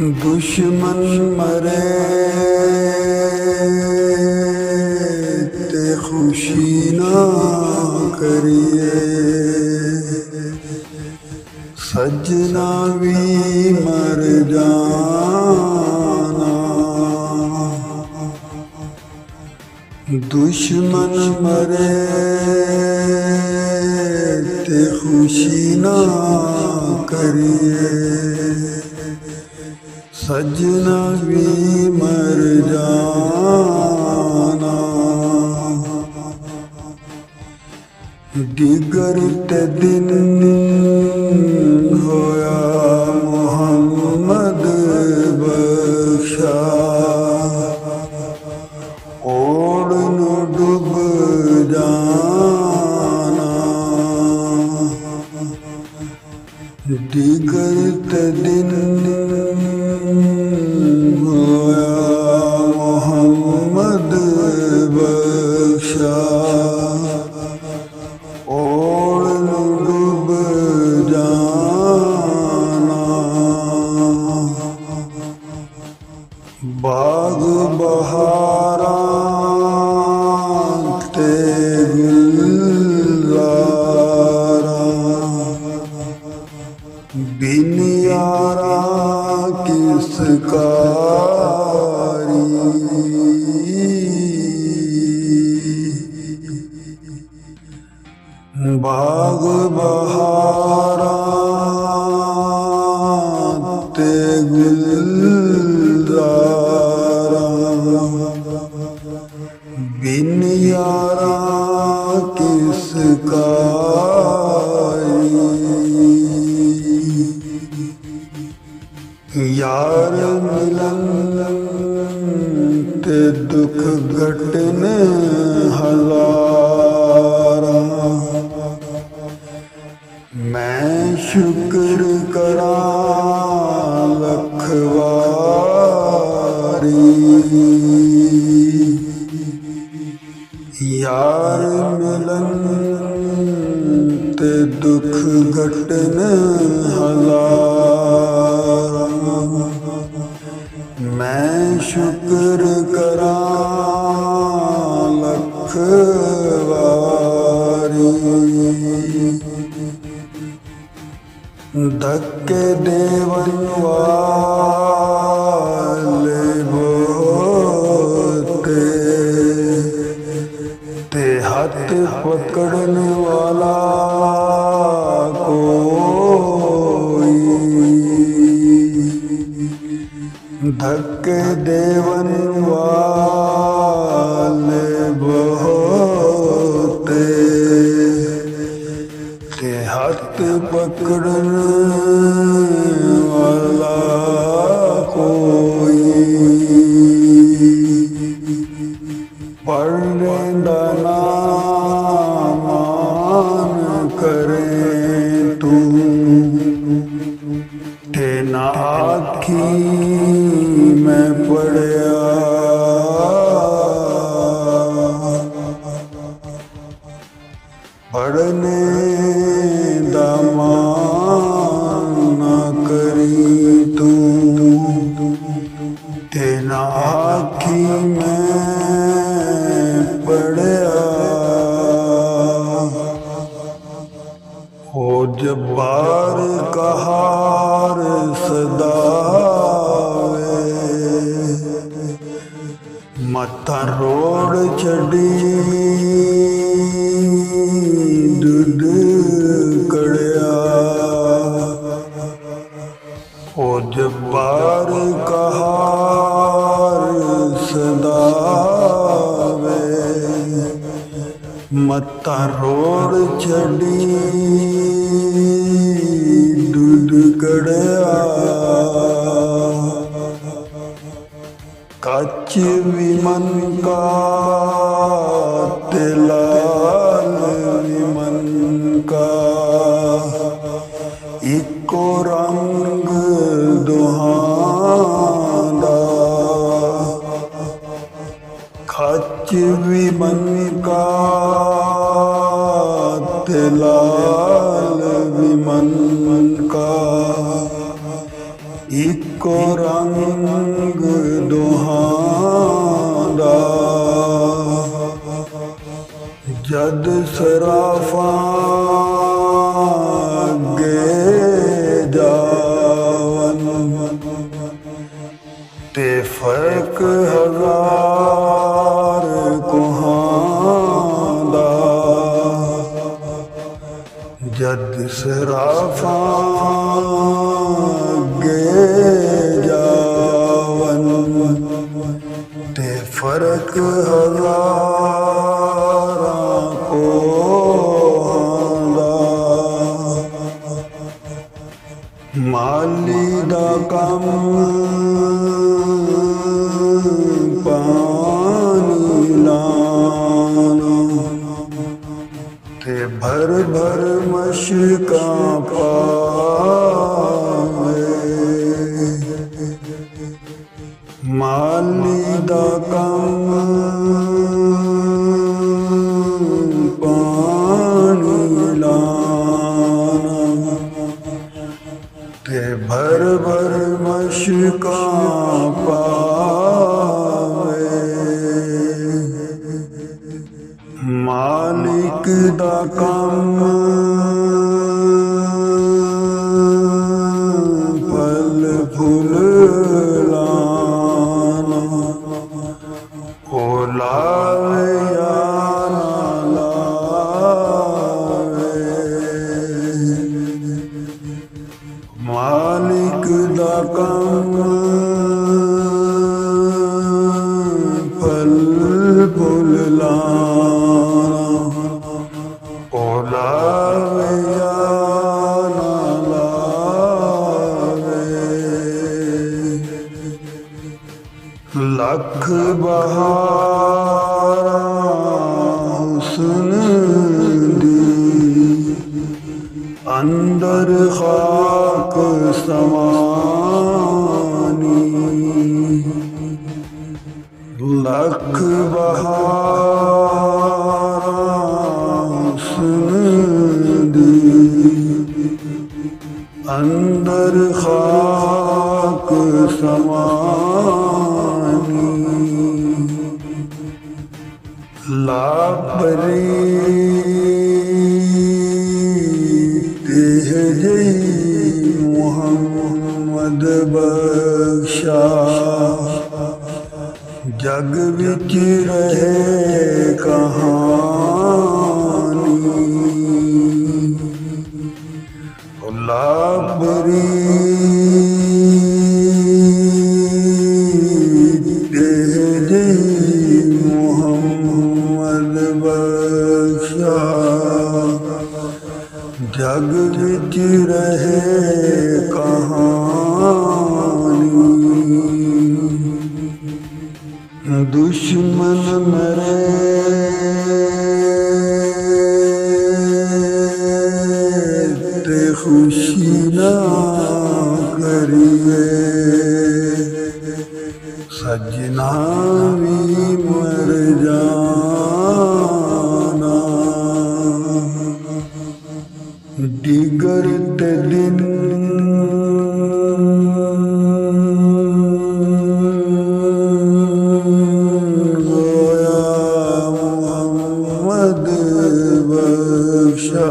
दुश्मन मरे ते खुशी ना करिए, सजना भी मर जाना। दुश्मन मरे ते खुशी ना करिए, सजना भी मर जाना। दिगर ते दिन होया मुहम्मद बख्शा, ओड़ नू डूब जाना। दिगर ते दिन मुहम्मद बख्शा, ओड़ डूब जाना। बाग बहारा ते गुलजारा, बिन यारा किस कारी। बाग बहारा ते गुलजारा, बिन यारा किस कारी। यार मिलन ते दुख घटन हजारा, मैं शुक्र करा लख वारी। यार मिलन ते दुख घटन हजारा, मैं शुक्र करा लख वारी। धक्के देवन वाले बोते ते हाथ पकड़न वाला कोई। धक्के देवन वाले बोते ते हाथ पकड़न वाला कोई। पढ़ने दाना मान करे तू, ते ना आखी मैं पढ़या। पढ़ने दामाना करी तू, ते ना आखी मैं पढ़या। हो जब्बार कहार सदावे, मत्था रोड़ चढ़ी दुध कड़िया। ओ जब्बार कहार सदावे, मत्था रोड़ चढ़ी दूध कड़िया। कच्च विमन का ते लाल विमन का, इको रंग दुहांदा। कच्च विमन का ते लाल विमन का, इको ਰੰਗ ਦੋਹਾਂ ਦਾ, ਜਦ ਸਰਾਫਾਂ ਅੱਗੇ ਜਾਵਨ, ਤੇ ਫਰਕ ਹਜ਼ਾਰ ਕੋਹਾਂ ਦਾ, ਜਦ ਸਰਾਫਾਂ ਅੱਗੇ ਜਾਵਨ, ਤੇ ਫਰਕ ਹਜ਼ਾਰਾਂ ਕੋਹਾਂ ਦਾ। ਮਾਲੀ ਦਾ ਕੰਮ ਪਾਣੀ ਲਾਣਾ, ਤੇ ਭਰ ਭਰ ਮਸ਼ਕਾਂ ਪਾਵੇ। ਮਾਲੀ ਦਾ ਕੰਮ ਪਾਣੀ ਲਾਣਾ, ਤੇ ਭਰ ਭਰ ਮਸ਼ਕਾਂ ਪਾਵੇ। ਮਾਲਿਕ ਦਾ ਕੰਮ ਫਲ ਫੁੱਲ ਲਾਣਾ, ਉਹ ਲਾਵੇ ਜਾਂ ਨਾ ਲਾਵੇ। ਮਾਲਿਕ ਦਾ ਕੰਮ ਫਲ ਫੁੱਲ ਲਾਣਾ, ਉਹ ਲਾਵੇ ਜਾਂ ਨਾ ਲਾਵੇ। ਲੱਖ ਬਹਾਰਾਂ ਹੁਸਨ ਦੀ, ਅੰਦਰ ਖਾਕ ਸਮਾਨੀ। ਲੱਖ ਬਹਾਰਾਂ ਹੁਸਨ ਦੀ, ਅੰਦਰ ਖਾਕ ਸਮਾਨੀ। ਲਾਪਰੀ ਤੇਹ ਜਈ ਮੁਹੰਮਦ ਬਖਸ਼ਾ, ਜਗ ਵਿੱਚ ਰਹੇ ਕਹਾਣੀ। ਲਾਪਰੀ ਤੇਹ ਜਈ ਮੁਹੰਮਦ ਬਖਸ਼ਾ, ਜਗ ਵਿੱਚ ਰਹੇ ਕਹਾਣੀ। ਦੁਸ਼ਮਨ ਮਰੇ ਤੇ ਖੁਸ਼ੀ ਨਾ ਕਰੀਏ, ਸਜਣਾ ਵੀ ਮਰ ਜਾਣਾ। ਦਿਗਰ ਤੇ ਦਿਨ ਹੋਇਆ ਮੁਹੰਮਦ ਬਖਸ਼ਾ,